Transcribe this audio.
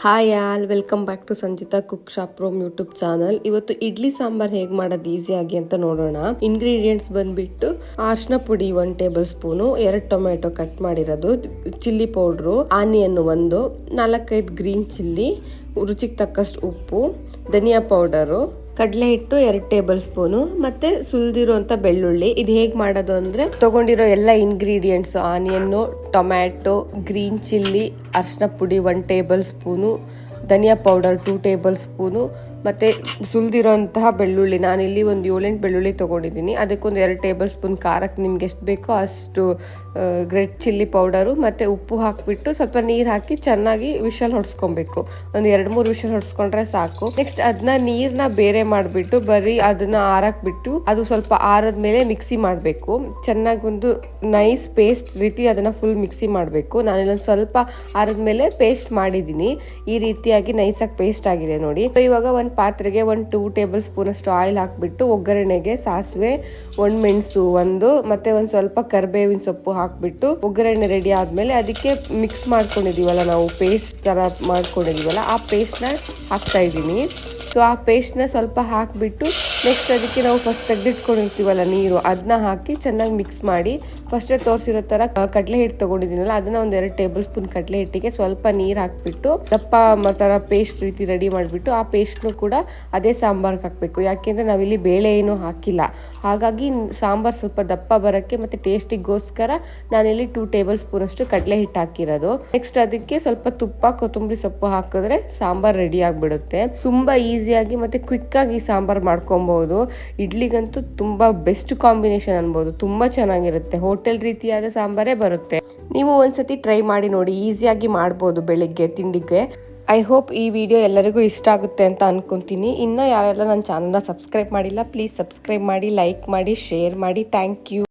Hi all, welcome back to Sanjita cook shop room YouTube channel. ಇವತ್ತು ಇಡ್ಲಿ ಸಾಂಬಾರ್ ಹೇಗೆ ಮಾಡೋದು ಈಸಿಯಾಗಿ ಅಂತ ನೋಡೋಣ. ಇಂಗ್ರೀಡಿಯೆಂಟ್ಸ್ ಬಂದ್ಬಿಟ್ಟು ಅರಿಶಿನ ಪುಡಿ 1 ಟೇಬಲ್ ಸ್ಪೂನು, 2 ಟೊಮೆಟೊ ಕಟ್ ಮಾಡಿರೋದು, chilli powder, onion 1, 4-5 green chilli, ರುಚಿಗೆ ತಕ್ಕಷ್ಟು ಉಪ್ಪು, ಧನಿಯಾ ಪೌಡರು, ಕಡಲೆ ಹಿಟ್ಟು 2 ಟೇಬಲ್ ಸ್ಪೂನು, ಮತ್ತೆ ಸುಲಿದಿರುವಂತ ಬೆಳ್ಳುಳ್ಳಿ. ಇದು ಹೇಗೆ ಮಾಡೋದು ಅಂದ್ರೆ, ತಗೊಂಡಿರೋ ಎಲ್ಲ ingredients onion, tomato, green chilli, ಅರಿಶಿನ ಪುಡಿ 1 ಟೇಬಲ್ ಸ್ಪೂನು, ಧನಿಯಾ ಪೌಡರ್ 2 ಟೇಬಲ್ ಸ್ಪೂನು, ಮತ್ತು ಸುಲಿದಿರೋಂತಹ ಬೆಳ್ಳುಳ್ಳಿ. ನಾನಿಲ್ಲಿ ಒಂದು 7-8 ಬೆಳ್ಳುಳ್ಳಿ ತೊಗೊಂಡಿದ್ದೀನಿ. ಅದಕ್ಕೊಂದು 2 ಟೇಬಲ್ ಸ್ಪೂನ್ ಖಾರಕ್ಕೆ ನಿಮ್ಗೆ ಎಷ್ಟು ಬೇಕೋ ಅಷ್ಟು ರೆಡ್ ಚಿಲ್ಲಿ ಪೌಡರು ಮತ್ತು ಉಪ್ಪು ಹಾಕಿಬಿಟ್ಟು ಸ್ವಲ್ಪ ನೀರು ಹಾಕಿ ಚೆನ್ನಾಗಿ ವಿಷಲ್ ಹೊಡ್ಸ್ಕೊಬೇಕು. ಒಂದು 2-3 ವಿಷಲ್ ಹೊಡ್ಸ್ಕೊಂಡ್ರೆ ಸಾಕು. ನೆಕ್ಸ್ಟ್ ಅದನ್ನ ನೀರನ್ನ ಬೇರೆ ಮಾಡಿಬಿಟ್ಟು ಬರೀ ಅದನ್ನ ಆರಾಕ್ಬಿಟ್ಟು ಅದು ಸ್ವಲ್ಪ ಆರದ ಮೇಲೆ ಮಿಕ್ಸಿ ಮಾಡಬೇಕು. ಚೆನ್ನಾಗಿ ಒಂದು ನೈಸ್ ಪೇಸ್ಟ್ ರೀತಿ ಅದನ್ನು ಫುಲ್ ಮಿಕ್ಸಿ ಮಾಡಬೇಕು. ನಾನಿಲ್ಲೊಂದು ಸ್ವಲ್ಪ ಆರದ ಮೇಲೆ ಪೇಸ್ಟ್ ಮಾಡಿದ್ದೀನಿ. ಈ ರೀತಿಯಾಗಿ ನೈಸಾಗಿ ಪೇಸ್ಟ್ ಆಗಿದೆ ನೋಡಿ. ಇವಾಗ ಒಂದು ಪಾತ್ರೆಗೆ 2 ಟೇಬಲ್ ಸ್ಪೂನ್ ಅಷ್ಟು ಆಯಿಲ್ ಹಾಕಿಬಿಟ್ಟು ಒಗ್ಗರಣೆಗೆ ಸಾಸಿವೆ, ಒಣಮೆಣಸು 1 ಮತ್ತೆ ಒಂದು ಸ್ವಲ್ಪ ಕರಿಬೇವಿನ ಸೊಪ್ಪು ಹಾಕಿಬಿಟ್ಟು ಒಗ್ಗರಣೆ ರೆಡಿ ಆದಮೇಲೆ ಅದಕ್ಕೆ ಮಿಕ್ಸ್ ಮಾಡ್ಕೊಂಡಿದ್ದೀವಲ್ಲ, ನಾವು ಪೇಸ್ಟ್ ಥರ ಮಾಡ್ಕೊಂಡಿದ್ದೀವಲ್ಲ, ಆ ಪೇಸ್ಟ್ನ ಹಾಕ್ತಾ ಇದ್ದೀನಿ. ಸೊ ಆ ಪೇಸ್ಟ್ನ ಸ್ವಲ್ಪ ಹಾಕಿಬಿಟ್ಟು ನೆಕ್ಸ್ಟ್ ಅದಕ್ಕೆ ನಾವು ಫಸ್ಟ್ ತೆಗೆದಿಟ್ಕೊಂಡಿರ್ತೀವಲ್ಲ ನೀರು, ಅದನ್ನ ಹಾಕಿ ಚೆನ್ನಾಗಿ ಮಿಕ್ಸ್ ಮಾಡಿ ಫಸ್ಟೇ ತೋರಿಸಿರೋ ಥರ ಕಡಲೆ ಹಿಟ್ಟು ತೊಗೊಂಡಿದ್ದೀನಲ್ಲ, ಅದನ್ನು ಒಂದು 2 ಟೇಬಲ್ ಸ್ಪೂನ್ ಕಡಲೆ ಹಿಟ್ಟಿಗೆ ಸ್ವಲ್ಪ ನೀರು ಹಾಕಿಬಿಟ್ಟು ದಪ್ಪ ಥರ ಪೇಸ್ಟ್ ರೀತಿ ರೆಡಿ ಮಾಡಿಬಿಟ್ಟು ಆ ಪೇಸ್ಟ್ನು ಕೂಡ ಅದೇ ಸಾಂಬಾರ್ಗೆ ಹಾಕಬೇಕು. ಯಾಕೆಂದರೆ ನಾವಿಲ್ಲಿ ಬೇಳೆ ಏನೂ ಹಾಕಿಲ್ಲ, ಹಾಗಾಗಿ ಸಾಂಬಾರು ಸ್ವಲ್ಪ ದಪ್ಪ ಬರೋಕ್ಕೆ ಮತ್ತು ಟೇಸ್ಟಿಗೋಸ್ಕರ ನಾನಿಲ್ಲಿ 2 ಟೇಬಲ್ ಸ್ಪೂನ್ ಅಷ್ಟು ಕಡಲೆ ಹಿಟ್ಟು ಹಾಕಿರೋದು. ನೆಕ್ಸ್ಟ್ ಅದಕ್ಕೆ ಸ್ವಲ್ಪ ತುಪ್ಪ, ಕೊತ್ತಂಬರಿ ಸೊಪ್ಪು ಹಾಕಿದ್ರೆ ಸಾಂಬಾರ್ ರೆಡಿ ಆಗಿಬಿಡುತ್ತೆ. ತುಂಬ ಈಸಿಯಾಗಿ ಮತ್ತು ಕ್ವಿಕ್ಕಾಗಿ ಈ ಸಾಂಬಾರು ಮಾಡ್ಕೊಬೋದು. ಇಡ್ಲಿಗಂತೂ ತುಂಬ ಬೆಸ್ಟ್ ಕಾಂಬಿನೇಷನ್ ಅನ್ಬೋದು. ತುಂಬ ಚೆನ್ನಾಗಿರುತ್ತೆ. ಹೋಟೆಲ್ ರೀತಿಯಾದ ಸಾಂಬಾರೇ ಬರುತ್ತೆ. ನೀವು ಒಂದ್ಸತಿ ಟ್ರೈ ಮಾಡಿ ನೋಡಿ, ಈಸಿಯಾಗಿ ಮಾಡ್ಬೋದು ಬೆಳಿಗ್ಗೆ ತಿಂಡಿಗೆ. ಐ ಹೋಪ್ ಈ ವಿಡಿಯೋ ಎಲ್ಲರಿಗೂ ಇಷ್ಟ ಆಗುತ್ತೆ ಅಂತ ಅನ್ಕೊತೀನಿ. ಇನ್ನು ಯಾರೆಲ್ಲ ನನ್ನ ಚಾನಲ್ನ ಸಬ್ಸ್ಕ್ರೈಬ್ ಮಾಡಿಲ್ಲ, ಪ್ಲೀಸ್ ಸಬ್ಸ್ಕ್ರೈಬ್ ಮಾಡಿ, ಲೈಕ್ ಮಾಡಿ, ಶೇರ್ ಮಾಡಿ. Thank you.